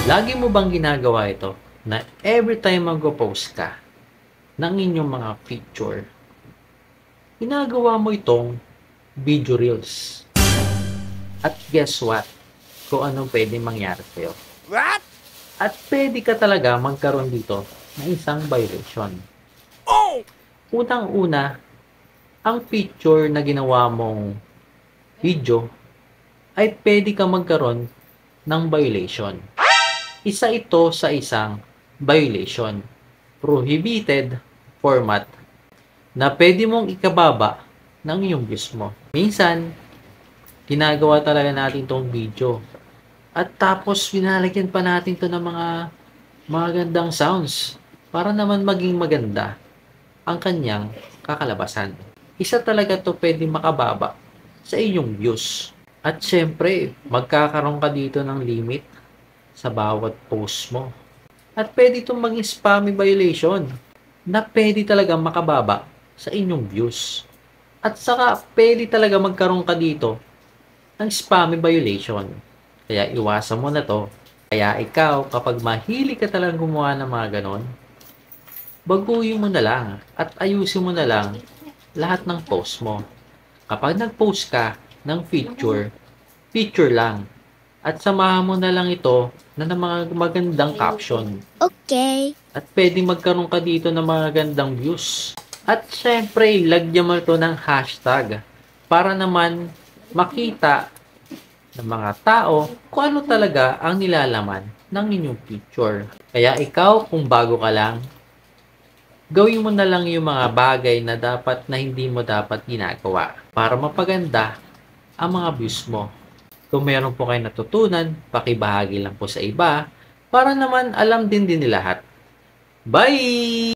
Lagi mo bang ginagawa ito na every time mag-post ka ng inyong mga picture, ginagawa mo itong video reels? At guess what? Kung anong pwede mangyari sa'yo. What? At pwede ka talaga magkaroon dito ng isang violation. Oh! Unang-una, ang picture na ginawa mong video ay pwede ka magkaroon ng violation. Isa ito sa isang violation. Prohibited format na pwede mong ikababa ng iyong views mo. Minsan, ginagawa talaga natin tong video. At tapos, binalagyan pa natin to ng mga magandang sounds para naman maging maganda ang kanyang kakalabasan. Isa talaga to pwede makababa sa iyong views. At syempre, magkakaroon ka dito ng limit sa bawat post mo. At pwede itong maging spammy violation na pwede talaga makababa sa inyong views. At saka pwede talaga magkaroon ka dito ng spammy violation. Kaya iwasan mo na to. Kaya ikaw, kapag mahilig ka talagang gumawa ng mga ganon, baguhin mo na lang at ayusin mo na lang lahat ng post mo. Kapag nag-post ka ng feature, feature lang. At samahan mo na lang ito na ng mga magandang caption. Okay. At pwede magkaroon ka dito ng mga gandang views. At syempre, lagyan mo ito ng hashtag para naman makita ng mga tao kung ano talaga ang nilalaman ng inyong picture. Kaya ikaw, kung bago ka lang, gawin mo na lang yung mga bagay na dapat na hindi mo dapat ginagawa para mapaganda ang mga views mo. Kung meron po kayo natutunan, pakibahagi lang po sa iba para naman alam din ni lahat. Bye!